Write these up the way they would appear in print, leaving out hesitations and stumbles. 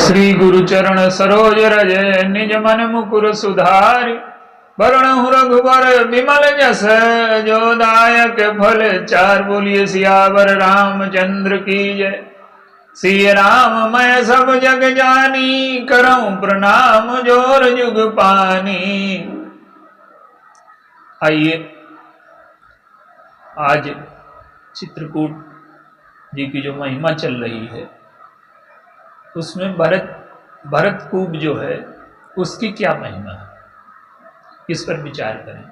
श्री गुरु चरण सरोज रज निज मन मुकुर सुधारि वरणहु रघुबर विमल जस जो दायक फल चार। बोलिए सियावर रामचंद्र की जय। सिय राम मैं सब जग जानी करऊं प्रणाम जोर जुग पानी। आइए आज चित्रकूट जी की जो महिमा चल रही है उसमें भरतकूप जो है उसकी क्या महिमा है, इस पर विचार करें।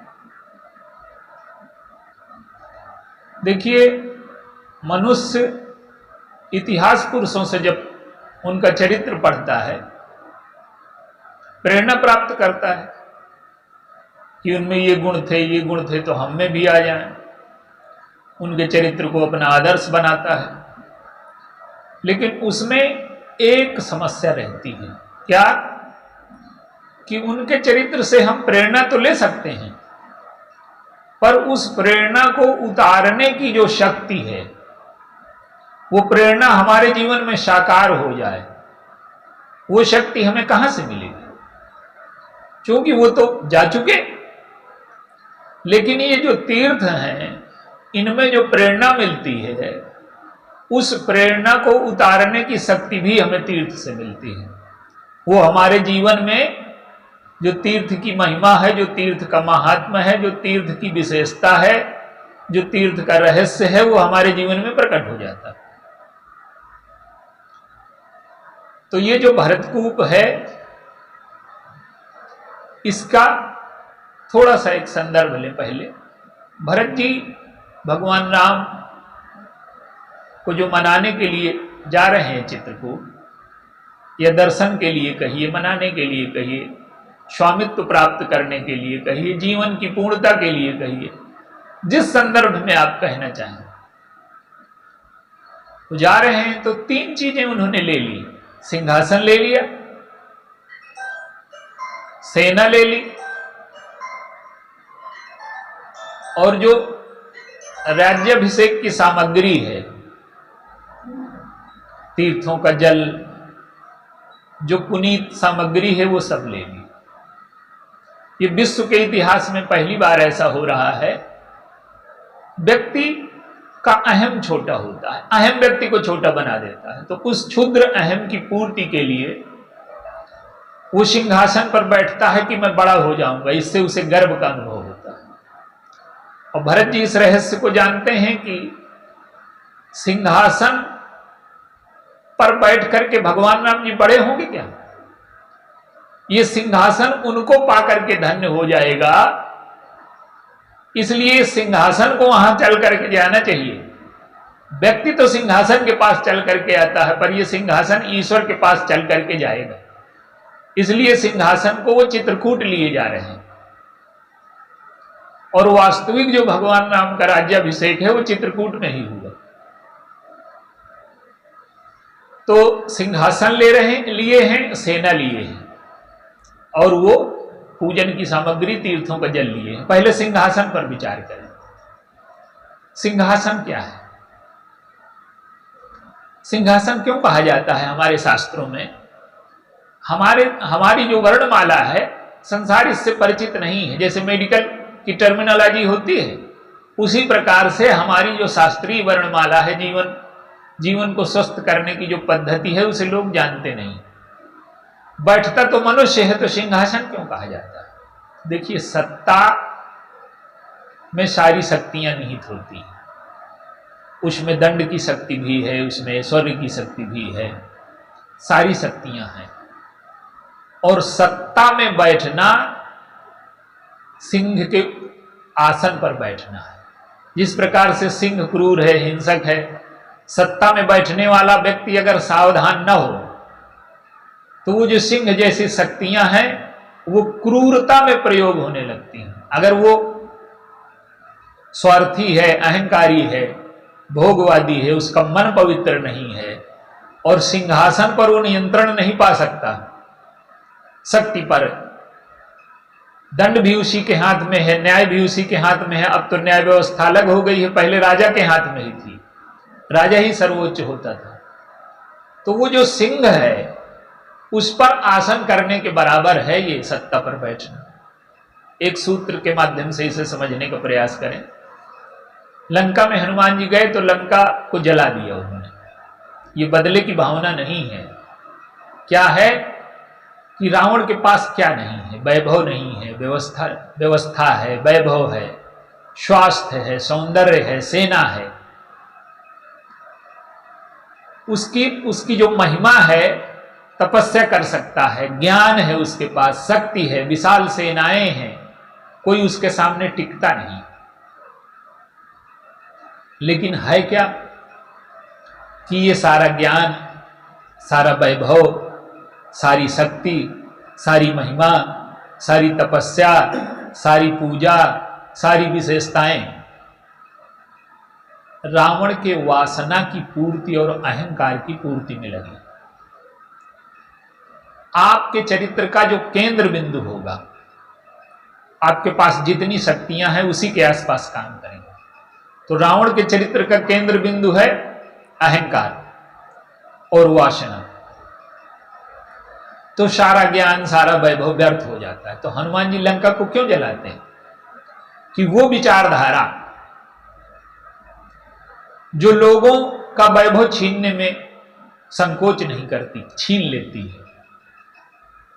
देखिए, मनुष्य इतिहास पुरुषों से जब उनका चरित्र पढ़ता है प्रेरणा प्राप्त करता है कि उनमें ये गुण थे तो हम में भी आ जाएं। उनके चरित्र को अपना आदर्श बनाता है, लेकिन उसमें एक समस्या रहती है। क्या? कि उनके चरित्र से हम प्रेरणा तो ले सकते हैं, पर उस प्रेरणा को उतारने की जो शक्ति है, वो प्रेरणा हमारे जीवन में साकार हो जाए, वो शक्ति हमें कहां से मिलेगी? क्योंकि वो तो जा चुके। लेकिन ये जो तीर्थ हैं, इनमें जो प्रेरणा मिलती है, उस प्रेरणा को उतारने की शक्ति भी हमें तीर्थ से मिलती है। वो हमारे जीवन में जो तीर्थ की महिमा है, जो तीर्थ का महात्म्य है, जो तीर्थ की विशेषता है, जो तीर्थ का रहस्य है, वो हमारे जीवन में प्रकट हो जाता है। तो ये जो भरतकूप है, इसका थोड़ा सा एक संदर्भ लें। पहले भरत जी भगवान राम को जो मनाने के लिए जा रहे हैं चित्रकूट, या दर्शन के लिए कहिए, मनाने के लिए कहिए, स्वामित्व प्राप्त करने के लिए कहिए, जीवन की पूर्णता के लिए कहिए, जिस संदर्भ में आप कहना चाहें, तो जा रहे हैं तो तीन चीजें उन्होंने ले ली। सिंहासन ले लिया, सेना ले ली, और जो राज्याभिषेक की सामग्री है, तीर्थों का जल, जो पुनीत सामग्री है, वो सब ले ली। ये विश्व के इतिहास में पहली बार ऐसा हो रहा है। व्यक्ति का अहम छोटा होता है, अहम व्यक्ति को छोटा बना देता है, तो उस क्षुद्र अहम की पूर्ति के लिए वो सिंहासन पर बैठता है कि मैं बड़ा हो जाऊंगा। इससे उसे गर्व का अनुभव होता है। और भरत जी इस रहस्य को जानते हैं कि सिंहासन पर बैठ करके भगवान राम जी बड़े होंगे क्या? ये सिंहासन उनको पाकर के धन्य हो जाएगा, इसलिए सिंहासन को वहां चल करके जाना चाहिए। व्यक्ति तो सिंहासन के पास चल करके आता है, पर यह सिंहासन ईश्वर के पास चल करके जाएगा। इसलिए सिंहासन को वो चित्रकूट लिए जा रहे हैं, और वास्तविक जो भगवान राम का राज्याभिषेक है वो चित्रकूट में ही हुआ। तो सिंहासन लिए हैं, सेना लिए हैं, और वो पूजन की सामग्री, तीर्थों का जल लिए हैं। पहले सिंहासन पर विचार करें। सिंहासन क्या है? सिंहासन क्यों कहा जाता है हमारे शास्त्रों में? हमारी जो वर्णमाला है, संसार इससे परिचित नहीं है। जैसे मेडिकल की टर्मिनोलॉजी होती है, उसी प्रकार से हमारी जो शास्त्रीय वर्णमाला है, जीवन को स्वस्थ करने की जो पद्धति है, उसे लोग जानते नहीं। बैठता तो मनुष्य है, तो सिंहासन क्यों कहा जाता है? देखिए, सत्ता में सारी शक्तियां निहित होती हैं। उसमें दंड की शक्ति भी है, उसमें ऐश्वर्य की शक्ति भी है, सारी शक्तियां हैं। और सत्ता में बैठना सिंह के आसन पर बैठना है। जिस प्रकार से सिंह क्रूर है, हिंसक है, सत्ता में बैठने वाला व्यक्ति अगर सावधान न हो तो वो जो सिंह जैसी शक्तियां हैं वो क्रूरता में प्रयोग होने लगती हैं। अगर वो स्वार्थी है, अहंकारी है, भोगवादी है, उसका मन पवित्र नहीं है, और सिंहासन पर वो नियंत्रण नहीं पा सकता, शक्ति पर, दंड भी उसी के हाथ में है, न्याय भी उसी के हाथ में है। अब तो न्याय व्यवस्था अलग हो गई है, पहले राजा के हाथ में ही थी, राजा ही सर्वोच्च होता था। तो वो जो सिंह है उस पर आसन करने के बराबर है ये सत्ता पर बैठना। एक सूत्र के माध्यम से इसे समझने का प्रयास करें। लंका में हनुमान जी गए तो लंका को जला दिया उन्होंने। ये बदले की भावना नहीं है। क्या है कि रावण के पास क्या नहीं है? वैभव नहीं है, व्यवस्था है, वैभव है, स्वास्थ्य है, सौंदर्य है, सेना है। उसकी जो महिमा है, तपस्या कर सकता है, ज्ञान है उसके पास, शक्ति है, विशाल सेनाएं हैं, कोई उसके सामने टिकता नहीं। लेकिन है क्या कि ये सारा ज्ञान, सारा वैभव, सारी शक्ति, सारी महिमा, सारी तपस्या, सारी पूजा, सारी विशेषताएं रावण के वासना की पूर्ति और अहंकार की पूर्ति में लगी। आपके चरित्र का जो केंद्र बिंदु होगा, आपके पास जितनी शक्तियां हैं उसी के आसपास काम करेंगे। तो रावण के चरित्र का केंद्र बिंदु है अहंकार और वासना। तो सारा ज्ञान, सारा वैभव व्यर्थ हो जाता है। तो हनुमान जी लंका को क्यों जलाते हैं? कि वो विचारधारा जो लोगों का वैभव छीनने में संकोच नहीं करती, छीन लेती है,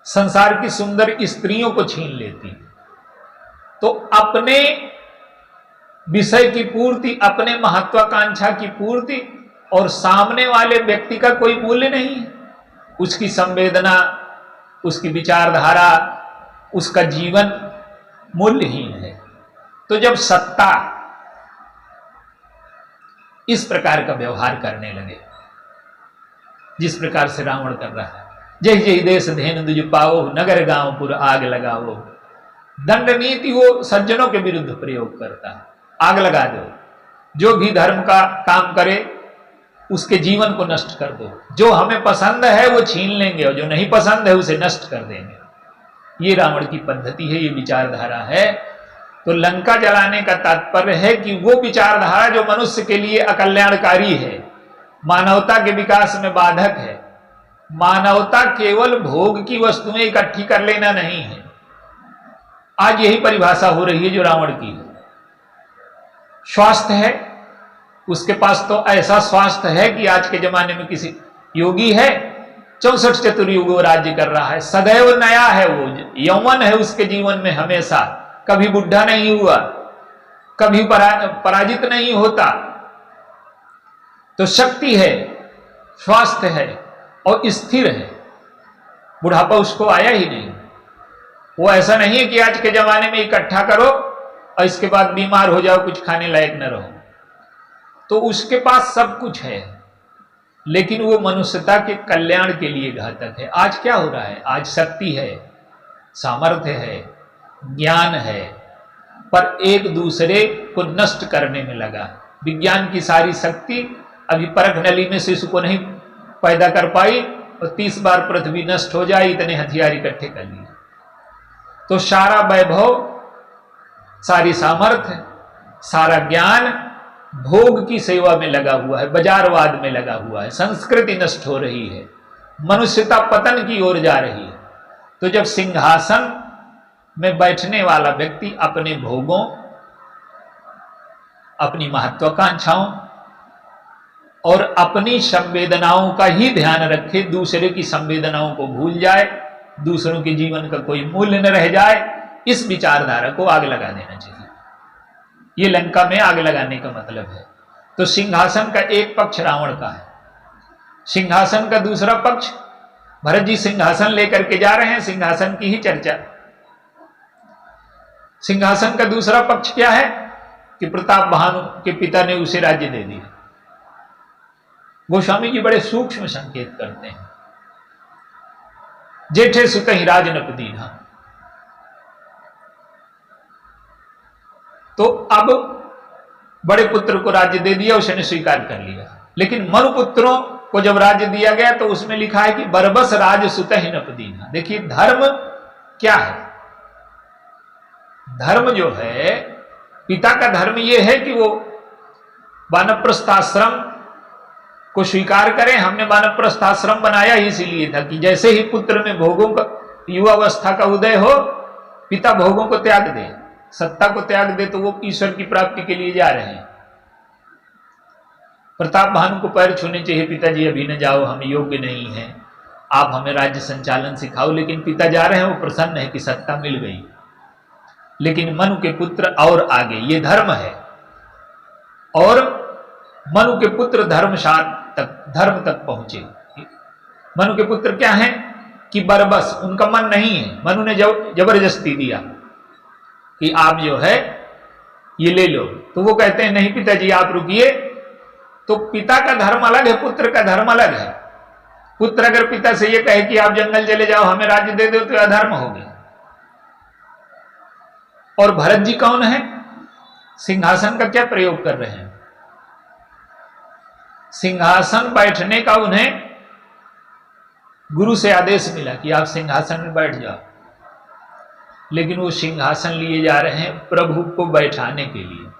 संसार की सुंदर स्त्रियों को छीन लेती है, तो अपने विषय की पूर्ति, अपने महत्वाकांक्षा की पूर्ति, और सामने वाले व्यक्ति का कोई मूल्य नहीं है। उसकी संवेदना, उसकी विचारधारा, उसका जीवन मूल्यहीन है। तो जब सत्ता इस प्रकार का व्यवहार करने लगे, जिस प्रकार से रावण कर रहा है, जय जय देश धेनु दुज पाओ, नगर गांव पुर आग लगाओ, दंड नीति वो सज्जनों के विरुद्ध प्रयोग करता है। आग लगा दो, जो भी धर्म का काम करे उसके जीवन को नष्ट कर दो। जो हमें पसंद है वो छीन लेंगे और जो नहीं पसंद है उसे नष्ट कर देंगे। ये रावण की पद्धति है, ये विचारधारा है। तो लंका जलाने का तात्पर्य है कि वो विचारधारा जो मनुष्य के लिए अकल्याणकारी है, मानवता के विकास में बाधक है। मानवता केवल भोग की वस्तुएं इकट्ठी कर लेना नहीं है। आज यही परिभाषा हो रही है जो रावण की है। स्वास्थ्य है उसके पास, तो ऐसा स्वास्थ्य है कि आज के जमाने में किसी योगी है 64 चतुर्युग राज्य कर रहा है, सदैव नया है, वो यौवन है उसके जीवन में हमेशा, कभी बुढ़ा नहीं हुआ, कभी पराजित नहीं होता। तो शक्ति है, स्वास्थ्य है और स्थिर है, बुढ़ापा उसको आया ही नहीं। वो ऐसा नहीं है कि आज के जमाने में इकट्ठा करो और इसके बाद बीमार हो जाओ, कुछ खाने लायक न रहो। तो उसके पास सब कुछ है, लेकिन वो मनुष्यता के कल्याण के लिए घातक है। आज क्या हो रहा है? आज शक्ति है, सामर्थ्य है, ज्ञान है, पर एक दूसरे को नष्ट करने में लगा। विज्ञान की सारी शक्ति अभी परख नली में शिशु को नहीं पैदा कर पाई और 30 बार पृथ्वी नष्ट हो जाए, इतने हथियार इकट्ठे कर लिए। तो सारा वैभव, सारी सामर्थ्य, सारा ज्ञान भोग की सेवा में लगा हुआ है, बाजारवाद में लगा हुआ है। संस्कृति नष्ट हो रही है, मनुष्यता पतन की ओर जा रही है। तो जब सिंहासन में बैठने वाला व्यक्ति अपने भोगों, अपनी महत्वाकांक्षाओं और अपनी संवेदनाओं का ही ध्यान रखे, दूसरे की संवेदनाओं को भूल जाए, दूसरों के जीवन का कोई मूल्य न रह जाए, इस विचारधारा को आग लगा देना चाहिए। ये लंका में आग लगाने का मतलब है। तो सिंहासन का एक पक्ष रावण का है, सिंहासन का दूसरा पक्ष, भरत जी सिंहासन लेकर के जा रहे हैं, सिंहासन की ही चर्चा। सिंहासन का दूसरा पक्ष क्या है कि प्रताप भानु के पिता ने उसे राज्य दे दिया। गोस्वामी जी बड़े सूक्ष्म संकेत करते हैं। जेठे सुतहि राज नप दीन्हा, तो अब बड़े पुत्र को राज्य दे दिया, उसने स्वीकार कर लिया। लेकिन मरुपुत्रों को जब राज्य दिया गया तो उसमें लिखा है कि बरबस राज सुतहि नप दीन्हा। देखिए धर्म क्या है? धर्म जो है, पिता का धर्म यह है कि वो वानप्रस्थाश्रम को स्वीकार करें। हमने वानप्रस्थ आश्रम बनाया ही इसीलिए था कि जैसे ही पुत्र में भोगों का युवावस्था का उदय हो, पिता भोगों को त्याग दे, सत्ता को त्याग दे, तो वो ईश्वर की प्राप्ति के लिए जा रहे हैं। प्रताप भानु को पैर छूने चाहिए, पिताजी अभी न जाओ, हम योग्य नहीं हैं, आप हमें राज्य संचालन सिखाओ। लेकिन पिता जा रहे हैं, वो प्रसन्न है कि सत्ता मिल गई। लेकिन मनु के पुत्र और आगे, ये धर्म है। और मनु के पुत्र धर्म तक पहुंचे। मनु के पुत्र क्या हैं कि बरबस, उनका मन नहीं है। मनु ने जबरदस्ती दिया कि आप जो है ये ले लो, तो वो कहते हैं नहीं पिताजी आप रुकिए। तो पिता का धर्म अलग है, पुत्र का धर्म अलग है। पुत्र अगर पिता से ये कहे कि आप जंगल चले जाओ, हमें राज्य दे दो, तो अधर्म हो गया। और भरत जी कौन है? सिंहासन का क्या प्रयोग कर रहे हैं? सिंहासन बैठने का उन्हें गुरु से आदेश मिला कि आप सिंहासन में बैठ जाओ, लेकिन वो सिंहासन लिए जा रहे हैं प्रभु को बैठाने के लिए।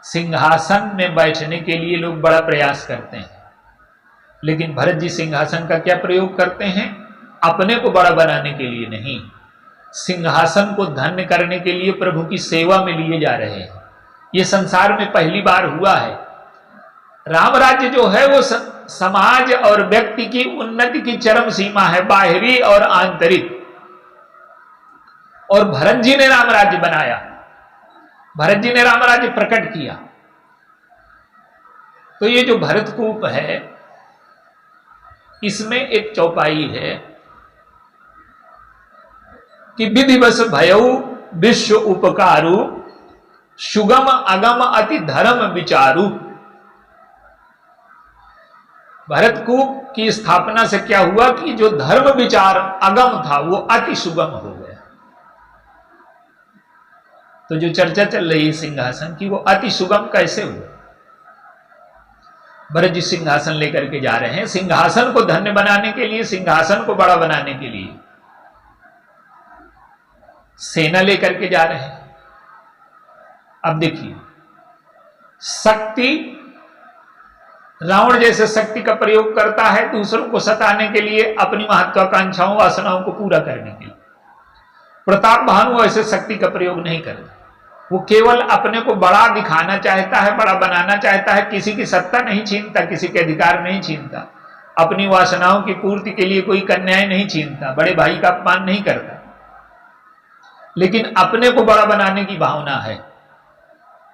सिंहासन में बैठने के लिए लोग बड़ा प्रयास करते हैं, लेकिन भरत जी सिंहासन का क्या प्रयोग करते हैं? अपने को बड़ा बनाने के लिए नहीं, सिंहासन को धन्य करने के लिए प्रभु की सेवा में लिए जा रहे हैं। ये संसार में पहली बार हुआ है। राम राज्य जो है वो समाज और व्यक्ति की उन्नति की चरम सीमा है, बाहरी और आंतरिक। और भरत जी ने राम राज्य बनाया, भरत जी ने राम राज्य प्रकट किया। तो ये जो भरतकूप है, इसमें एक चौपाई है कि विधिवश भयऊ विश्व उपकारु, सुगम अगम अति धर्म विचारु। भरतकूप की स्थापना से क्या हुआ कि जो धर्म विचार अगम था वो अति सुगम हो गया। तो जो चर्चा चल रही है सिंहासन की, वो अति सुगम कैसे हुआ? भरत जी सिंहासन लेकर के जा रहे हैं, सिंहासन को धन्य बनाने के लिए, सिंहासन को बड़ा बनाने के लिए सेना लेकर के जा रहे हैं। अब देखिए, शक्ति, रावण जैसे शक्ति का प्रयोग करता है दूसरों को सताने के लिए, अपनी महत्वाकांक्षाओं वासनाओं को पूरा करने के लिए। प्रताप भानु ऐसे शक्ति का प्रयोग नहीं करता, वो केवल अपने को बड़ा दिखाना चाहता है, बड़ा बनाना चाहता है। किसी की सत्ता नहीं छीनता, किसी के अधिकार नहीं छीनता, अपनी वासनाओं की पूर्ति के लिए कोई कन्याएं नहीं छीनता, बड़े भाई का अपमान नहीं करता, लेकिन अपने को बड़ा बनाने की भावना है।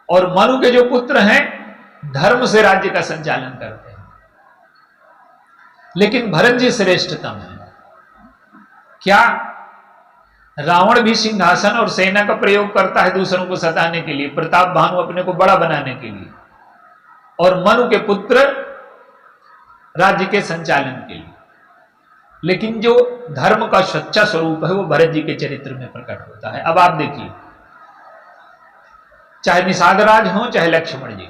और मनु के जो पुत्र हैं धर्म से राज्य का संचालन करते हैं, लेकिन भरत जी श्रेष्ठतम है। क्या रावण भी सिंहासन और सेना का प्रयोग करता है दूसरों को सताने के लिए, प्रताप भानु अपने को बड़ा बनाने के लिए, और मनु के पुत्र राज्य के संचालन के लिए। लेकिन जो धर्म का सच्चा स्वरूप है वो भरत जी के चरित्र में प्रकट होता है। अब आप देखिए, चाहे निषाद राज हो चाहे लक्ष्मण जी,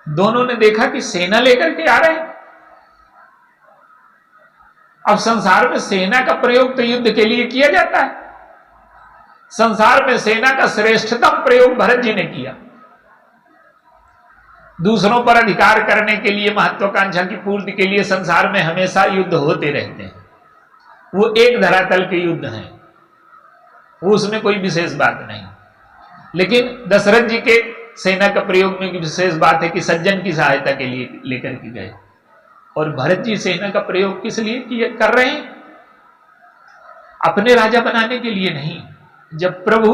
दोनों ने देखा कि सेना लेकर के आ रहे हैं। अब संसार में सेना का प्रयोग तो युद्ध के लिए किया जाता है, संसार में सेना का श्रेष्ठतम प्रयोग भरत जी ने किया। दूसरों पर अधिकार करने के लिए, महत्वाकांक्षा की पूर्ति के लिए संसार में हमेशा युद्ध होते रहते हैं। वो एक धरातल के युद्ध हैं, वो उसमें कोई विशेष बात नहीं। लेकिन दशरथ जी के सेना का प्रयोग में विशेष बात है कि सज्जन की सहायता के लिए लेकर के गए, और भरत जी सेना का प्रयोग किस लिए कर रहे हैं? अपने राजा बनाने के लिए नहीं। जब प्रभु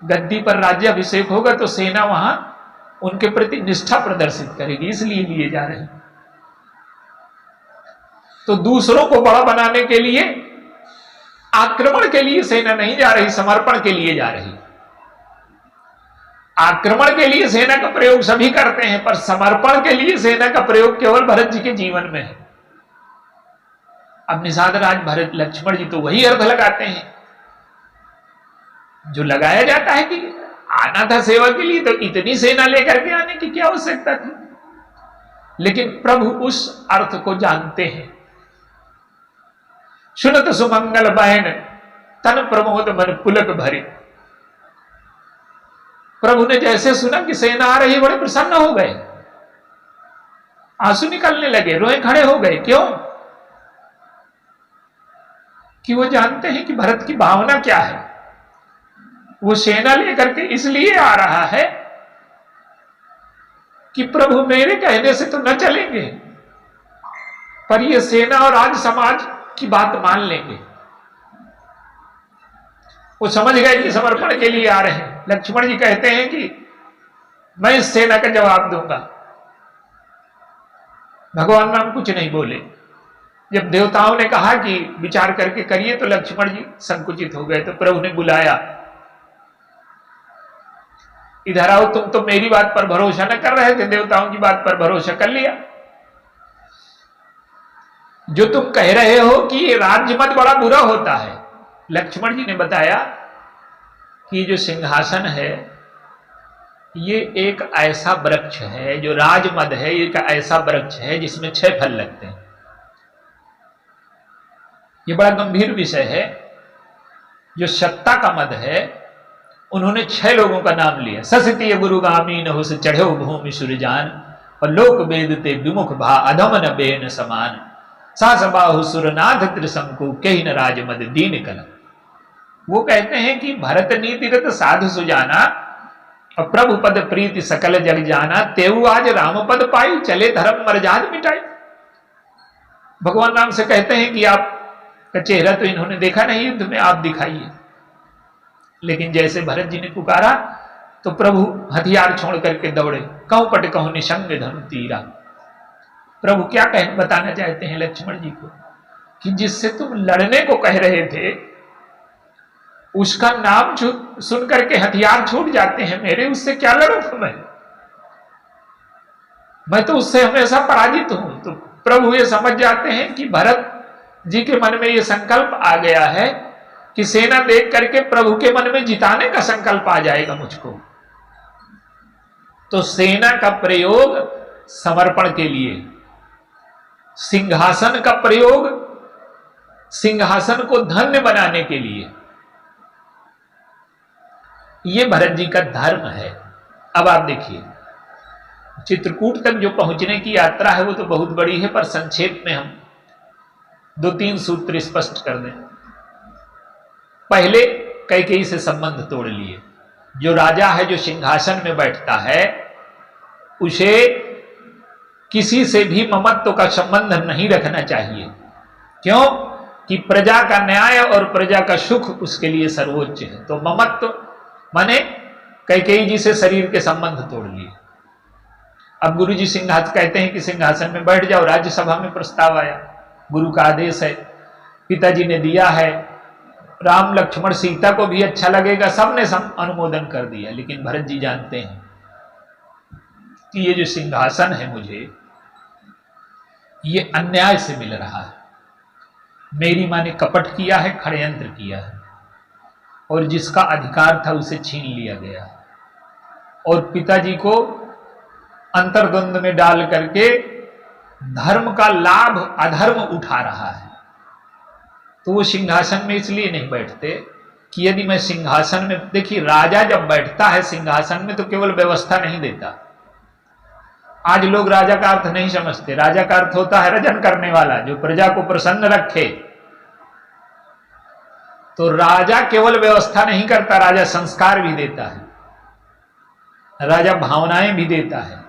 गद्दी पर राज्याभिषेक होगा तो सेना वहां उनके प्रति निष्ठा प्रदर्शित करेगी, इसलिए लिए जा रहे हैं। तो दूसरों को बड़ा बनाने के लिए, आक्रमण के लिए सेना नहीं जा रही, समर्पण के लिए जा रही। आक्रमण के लिए सेना का प्रयोग सभी करते हैं, पर समर्पण के लिए सेना का प्रयोग केवल भरत जी के जीवन में है। अब निषाद राज भरत लक्ष्मण जी तो वही अर्थ लगाते हैं जो लगाया जाता है कि आना था सेवा के लिए, तो इतनी सेना लेकर के आने की क्या आवश्यकता थी। लेकिन प्रभु उस अर्थ को जानते हैं। सुनत सुमंगल बहन तन प्रमोद मन पुलक भरे। प्रभु ने जैसे सुना कि सेना आ रही, बड़े प्रसन्न हो गए। आंसू निकलने लगे, रोए खड़े हो गए। क्यों? कि वो जानते हैं कि भरत की भावना क्या है। वो सेना लेकर के इसलिए आ रहा है कि प्रभु मेरे कहने से तो न चलेंगे, पर ये सेना और राज समाज की बात मान लेंगे। वो समझ गए कि समर्पण के लिए आ रहे हैं। लक्ष्मण जी कहते हैं कि मैं इस सेना का जवाब दूंगा। भगवान राम कुछ नहीं बोले। जब देवताओं ने कहा कि विचार करके करिए, तो लक्ष्मण जी संकुचित हो गए। तो प्रभु ने बुलाया, इधर आओ, तुम तो मेरी बात पर भरोसा न कर रहे थे, देवताओं की बात पर भरोसा कर लिया। जो तुम कह रहे हो कि ये राज्य मत बड़ा बुरा होता है, लक्ष्मण जी ने बताया कि जो सिंहासन है ये एक ऐसा वृक्ष है, जो राजमद है, एक ऐसा वृक्ष है जिसमें 6 फल लगते हैं। ये बड़ा गंभीर विषय है। जो सत्ता का मद है, उन्होंने 6 लोगों का नाम लिया। ससतीय गुरुगामी न हो से चढ़े भूमि सुरजान, और लोक वेदते विमुख भा अधम न बेन समान, सास बाहु सुरनाथ त्रिशंकु कही न राजमद दीन कलम। वो कहते हैं कि भरत नीतिरत साधु सुजाना, और प्रभु पद प्रीति सकल जग जाना, तेऊ आज राम पद पाई चले धर्म मर्याद मिटाई। भगवान राम से कहते हैं कि आपका चेहरा तो इन्होंने देखा नहीं युद्ध में, आप दिखाइए। लेकिन जैसे भरत जी ने पुकारा तो प्रभु हथियार छोड़ करके दौड़े। कहूं पट कहूं निशंग धनु तीरा। प्रभु क्या बताना चाहते हैं लक्ष्मण जी को कि जिससे तुम लड़ने को कह रहे थे, उसका नाम सुन करके हथियार छूट जाते हैं मेरे, उससे क्या लड़ूं मैं तो उससे हमेशा पराजित हूं। तो प्रभु ये समझ जाते हैं कि भरत जी के मन में ये संकल्प आ गया है कि सेना देख करके प्रभु के मन में जिताने का संकल्प आ जाएगा मुझको। तो सेना का प्रयोग समर्पण के लिए, सिंहासन का प्रयोग सिंहासन को धन्य बनाने के लिए, ये भरत जी का धर्म है। अब आप देखिए, चित्रकूट तक जो पहुंचने की यात्रा है वो तो बहुत बड़ी है, पर संक्षेप में हम 2-3 सूत्र स्पष्ट कर दें। पहले कैकेयी से संबंध तोड़ लिए। जो राजा है, जो सिंहासन में बैठता है, उसे किसी से भी ममत्व का संबंध नहीं रखना चाहिए। क्यों? कि प्रजा का न्याय और प्रजा का सुख उसके लिए सर्वोच्च है। तो ममत्व माने कैकेयी जी से शरीर के संबंध तोड़ लिए। अब गुरु जी सिंहासन कहते हैं कि सिंहासन में बैठ जाओ। राज्यसभा में प्रस्ताव आया, गुरु का आदेश है, पिताजी ने दिया है, राम लक्ष्मण सीता को भी अच्छा लगेगा, सबने अनुमोदन कर दिया। लेकिन भरत जी जानते हैं कि ये जो सिंहासन है मुझे, ये अन्याय से मिल रहा है। मेरी मां ने कपट किया है, षड्यंत्र किया है, और जिसका अधिकार था उसे छीन लिया गया, और पिताजी को अंतर्द्वंद में डाल करके धर्म का लाभ अधर्म उठा रहा है। तो वो सिंहासन में इसलिए नहीं बैठते कि यदि मैं सिंहासन में, देखिए राजा जब बैठता है सिंहासन में तो केवल व्यवस्था नहीं देता। आज लोग राजा का अर्थ नहीं समझते। राजा का अर्थ होता है रजन करने वाला, जो प्रजा को प्रसन्न रखे। तो राजा केवल व्यवस्था नहीं करता, राजा संस्कार भी देता है, राजा भावनाएं भी देता है।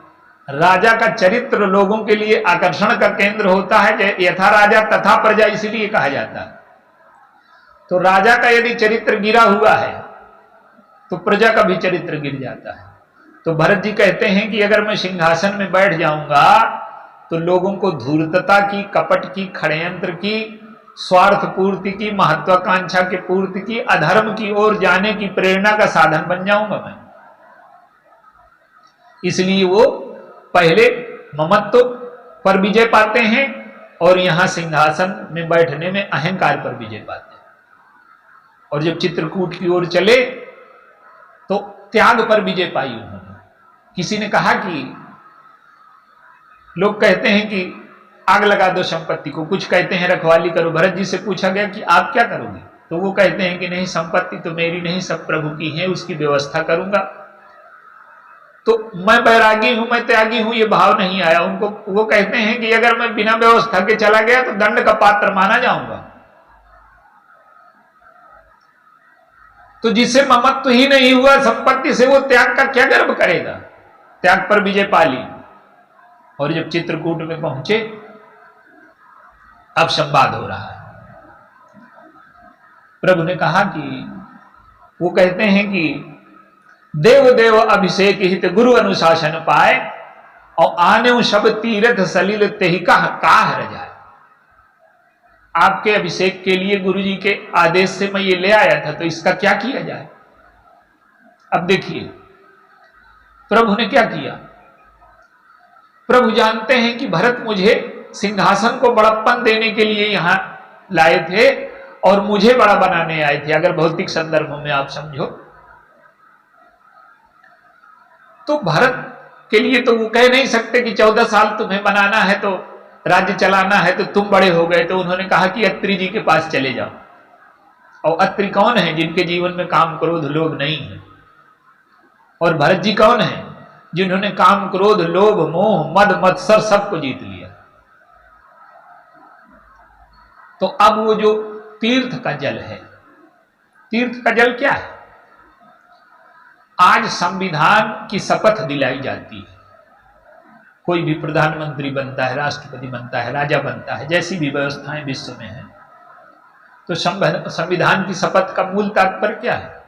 राजा का चरित्र लोगों के लिए आकर्षण का केंद्र होता है। यथा राजा तथा प्रजा इसलिए कहा जाता है। तो राजा का यदि चरित्र गिरा हुआ है तो प्रजा का भी चरित्र गिर जाता है। तो भरत जी कहते हैं कि अगर मैं सिंहासन में बैठ जाऊंगा तो लोगों को धूर्तता की, कपट की, षड्यंत्र की, स्वार्थ पूर्ति की, महत्वाकांक्षा की पूर्ति की, अधर्म की ओर जाने की प्रेरणा का साधन बन जाऊंगा मैं। इसलिए वो पहले ममत्व पर विजय पाते हैं और यहां सिंहासन में बैठने में अहंकार पर विजय पाते हैं। और जब चित्रकूट की ओर चले तो त्याग पर विजय पाई उन्होंने। किसी ने कहा कि लोग कहते हैं कि आग लगा दो संपत्ति को, कुछ कहते हैं रखवाली करो। भरत जी से पूछा गया कि आप क्या करोगे, तो वो कहते हैं कि नहीं, संपत्ति तो मेरी नहीं, सब प्रभु की है, उसकी व्यवस्था करूंगा। तो मैं बैरागी हूं, मैं त्यागी हूं, ये भाव नहीं आया उनको। वो कहते हैं कि अगर मैं बिना व्यवस्था के चला गया तो दंड का पात्र माना जाऊंगा। तो जिसे ममत्व ही नहीं हुआ संपत्ति से, वो त्याग का क्या गर्व करेगा। त्याग पर विजय पाली। और जब चित्रकूट में पहुंचे, अब संवाद हो रहा है। प्रभु ने कहा कि वो कहते हैं कि देव देव अभिषेक हित गुरु अनुशासन पाए, और आने शब तीर्थ सलिल तेहि काह रह जाए। आपके अभिषेक के लिए गुरु जी के आदेश से मैं ये ले आया था, तो इसका क्या किया जाए। अब देखिए प्रभु ने क्या किया। प्रभु जानते हैं कि भरत मुझे सिंहासन को बड़प्पन देने के लिए यहां लाए थे और मुझे बड़ा बनाने आए थे, अगर भौतिक संदर्भों में आप समझो। तो भरत के लिए तो वो कह नहीं सकते कि 14 साल तुम्हें बनाना है, तो राज्य चलाना है, तो तुम बड़े हो गए। तो उन्होंने कहा कि अत्रि जी के पास चले जाओ। और अत्रि कौन है? जिनके जीवन में काम क्रोध लोभ नहीं है। और भरत जी कौन है? जिन्होंने काम क्रोध लोभ मोह मद मत्सर सबको जीत लिया। तो अब वो जो तीर्थ का जल है, तीर्थ का जल क्या है? आज संविधान की शपथ दिलाई जाती है। कोई भी प्रधानमंत्री बनता है, राष्ट्रपति बनता है, राजा बनता है, जैसी भी व्यवस्थाएं विश्व में हैं, तो संविधान की शपथ का मूल तात्पर्य क्या है?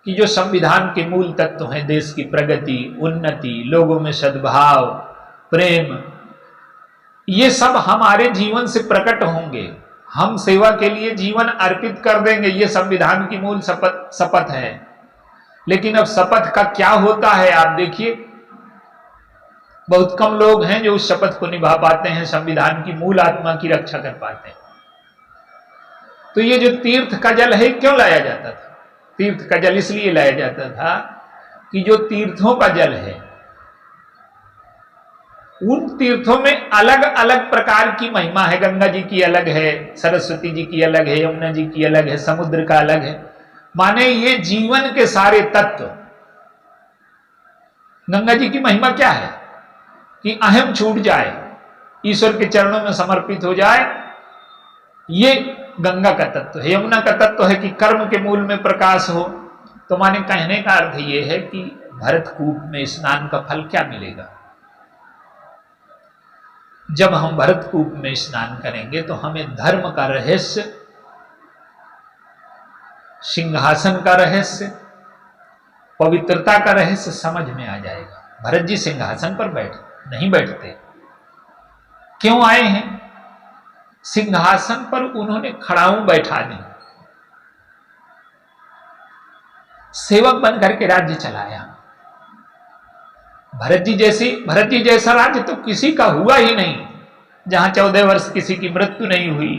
कि जो संविधान के मूल तत्व हैं, देश की प्रगति, उन्नति, लोगों में सद्भाव, प्रेम, ये सब हमारे जीवन से प्रकट होंगे। हम सेवा के लिए जीवन अर्पित कर देंगे, ये संविधान की मूल शपथ है। लेकिन अब शपथ का क्या होता है आप देखिए। बहुत कम लोग हैं जो उस शपथ को निभा पाते हैं, संविधान की मूल आत्मा की रक्षा कर पाते हैं। तो ये जो तीर्थ का जल है, क्यों लाया जाता था? तीर्थ का जल इसलिए लाया जाता था कि जो तीर्थों का जल है, उन तीर्थों में अलग अलग प्रकार की महिमा है। गंगा जी की अलग है, सरस्वती जी की अलग है, यमुना जी की अलग है, समुद्र का अलग है। माने ये जीवन के सारे तत्व। गंगा जी की महिमा क्या है? कि अहम छूट जाए, ईश्वर के चरणों में समर्पित हो जाए, ये गंगा का तत्व है। यमुना का तत्व है कि कर्म के मूल में प्रकाश हो। तो माने कहने का अर्थ ये है कि भरतकूप में स्नान का फल क्या मिलेगा? जब हम भरतकूप में स्नान करेंगे तो हमें धर्म का रहस्य, सिंहासन का रहस्य, पवित्रता का रहस्य समझ में आ जाएगा। भरत जी सिंहासन पर नहीं बैठते। क्यों आए हैं? सिंहासन पर उन्होंने खड़ाऊं बैठा दी, सेवक बनकर के राज्य चलाया। भरत जी जैसा राज्य तो किसी का हुआ ही नहीं। जहां 14 वर्ष किसी की मृत्यु नहीं हुई,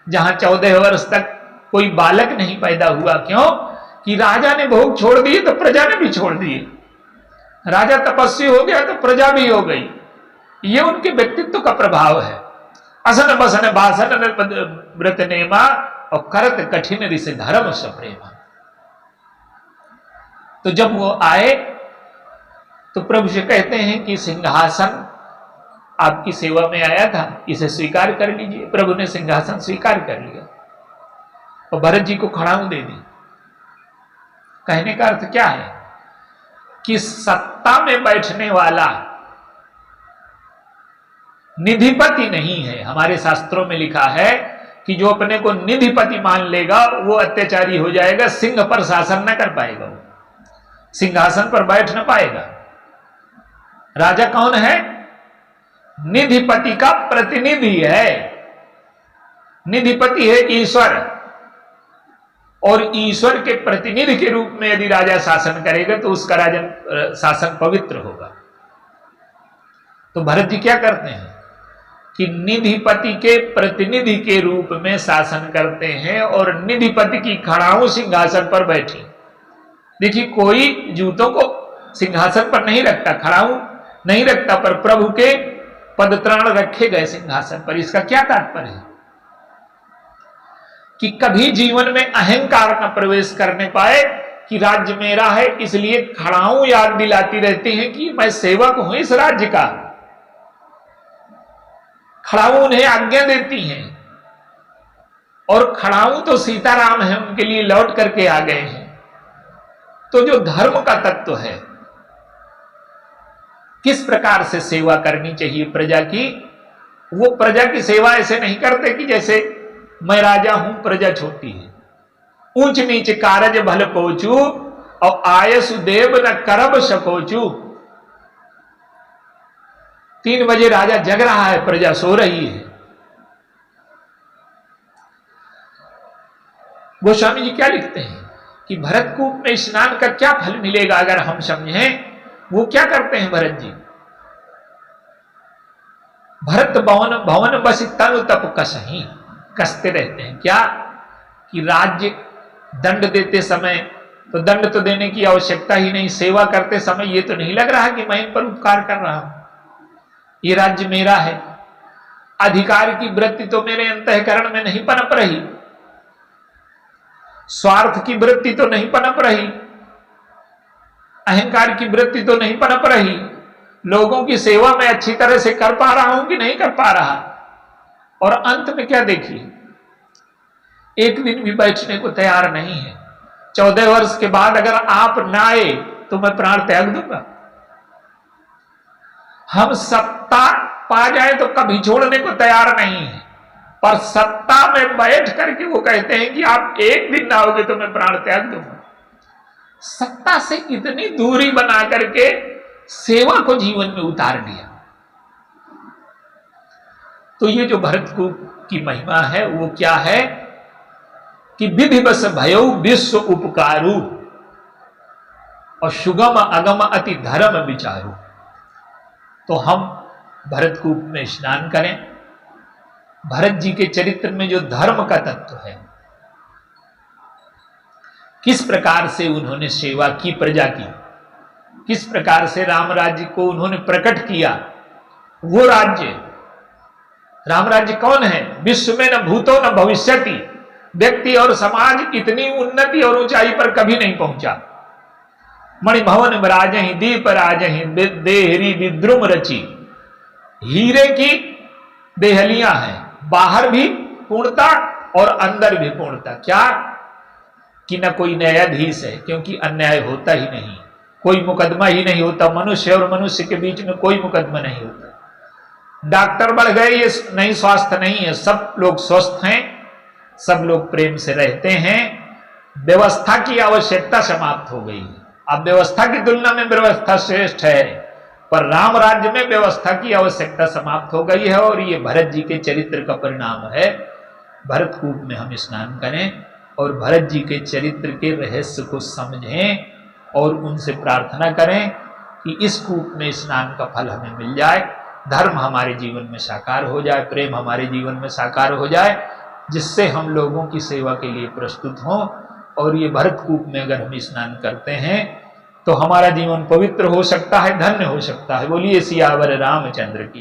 जहां 14 वर्ष तक कोई बालक नहीं पैदा हुआ। क्यों? कि राजा ने भोग छोड़ दिए तो प्रजा ने भी छोड़ दिए। राजा तपस्वी हो गया तो प्रजा भी हो गई। ये उनके व्यक्तित्व का प्रभाव है। असन बसन बासन व्रत नेमा, और करत कठिन ऋषि धर्म सप्रेमा। तो जब वो आए तो प्रभु से कहते हैं कि सिंहासन आपकी सेवा में आया था, इसे स्वीकार कर लीजिए। प्रभु ने सिंहासन स्वीकार कर लिया और भरत जी को खड़ाऊं दे दी। कहने का अर्थ क्या है? कि सत्ता में बैठने वाला निधिपति नहीं है। हमारे शास्त्रों में लिखा है कि जो अपने को निधिपति मान लेगा वो अत्याचारी हो जाएगा, सिंह पर शासन न कर पाएगा, वो सिंहासन पर बैठ न पाएगा। राजा कौन है? निधिपति का प्रतिनिधि है। निधिपति है ईश्वर, और ईश्वर के प्रतिनिधि के रूप में यदि राजा शासन करेगा तो उसका राजन शासन पवित्र होगा। तो भरत जी क्या करते हैं कि निधिपति के प्रतिनिधि के रूप में शासन करते हैं, और निधिपति की खड़ाऊं सिंहासन पर बैठी। देखिए, कोई जूतों को सिंहासन पर नहीं रखता, खड़ाऊं नहीं रखता, पर प्रभु के पदत्राण रखे गए सिंहासन पर। इसका क्या तात्पर्य है? कि कभी जीवन में अहंकार न प्रवेश करने पाए, कि राज्य मेरा है, इसलिए खड़ाऊ याद दिलाती रहती हैं कि मैं सेवक हूं इस राज्य का। खड़ाऊ उन्हें आज्ञा देती हैं, और खड़ाऊ तो सीताराम है, उनके लिए लौट करके आ गए हैं। तो जो धर्म का तत्व है, किस प्रकार से सेवा करनी चाहिए प्रजा की, वो प्रजा की सेवा ऐसे नहीं करते कि जैसे मैं राजा हूं प्रजा छोटी है, ऊंच नीच कारज भल पहुंचू और आयसु देव न करब सकोचू। 3 बजे राजा जग रहा है, प्रजा सो रही है। गोस्वामी जी क्या लिखते हैं कि भरतकूप में स्नान का क्या फल मिलेगा अगर हम समझें। वो क्या करते हैं भरत जी, भरत भवन भवन बस तनु तप कसही, कसते रहते हैं। क्या कि राज्य दंड देते समय तो दंड तो देने की आवश्यकता ही नहीं, सेवा करते समय ये तो नहीं लग रहा कि मैं इन पर उपकार कर रहा हूं, ये राज्य मेरा है। अधिकार की वृत्ति तो मेरे अंतःकरण में नहीं पनप रही, स्वार्थ की वृत्ति तो नहीं पनप रही, अहंकार की वृत्ति तो नहीं पनप रही। लोगों की सेवा मैं अच्छी तरह से कर पा रहा हूं कि नहीं कर पा रहा। और अंत में क्या देखिए, एक दिन भी बैठने को तैयार नहीं है। 14 वर्ष के बाद अगर आप ना आए तो मैं प्राण त्याग दूंगा। हम सत्ता पा जाए तो कभी छोड़ने को तैयार नहीं है, पर सत्ता में बैठ करके वो कहते हैं कि आप एक दिन ना आओगे तो मैं प्राण त्याग दूंगा। सत्ता से इतनी दूरी बना करके सेवा को जीवन में उतार लिया। तो ये जो भरतकूप की महिमा है वो क्या है कि विधिवश भयो विश्व उपकारू और सुगम अगम अति धर्म विचारू। तो हम भरतकूप में स्नान करें। भरत जी के चरित्र में जो धर्म का तत्व है, किस प्रकार से उन्होंने सेवा की प्रजा की, किस प्रकार से राम राज्य को उन्होंने प्रकट किया। वो राज्य, राम राज्य कौन है, विश्व में न भूतो न भविष्यति, व्यक्ति और समाज इतनी उन्नति और ऊंचाई पर कभी नहीं पहुंचा। मणिभवन राजहि दीप राजहि देहरी विद्रुम रची, हीरे की देहलियां हैं, बाहर भी पूर्णता और अंदर भी पूर्णता। क्या कि न कोई न्यायाधीश है, क्योंकि अन्याय होता ही नहीं, कोई मुकदमा ही नहीं होता, मनुष्य और मनुष्य के बीच में कोई मुकदमा नहीं होता। डॉक्टर बढ़ गए ये नहीं, स्वास्थ्य नहीं है, सब लोग स्वस्थ हैं, सब लोग प्रेम से रहते हैं। व्यवस्था की आवश्यकता समाप्त हो गई है। अब व्यवस्था की तुलना में व्यवस्था श्रेष्ठ है, पर राम राज्य में व्यवस्था की आवश्यकता समाप्त हो गई है। और ये भरत जी के चरित्र का परिणाम है। भरतकूप में हम स्नान करें और भरत जी के चरित्र के रहस्य को समझें और उनसे प्रार्थना करें कि इस कूप में स्नान का फल हमें मिल जाए, धर्म हमारे जीवन में साकार हो जाए, प्रेम हमारे जीवन में साकार हो जाए, जिससे हम लोगों की सेवा के लिए प्रस्तुत हों। और ये भरतकूप में अगर हम स्नान करते हैं तो हमारा जीवन पवित्र हो सकता है, धन्य हो सकता है। बोलिए सियावर रामचंद्र की।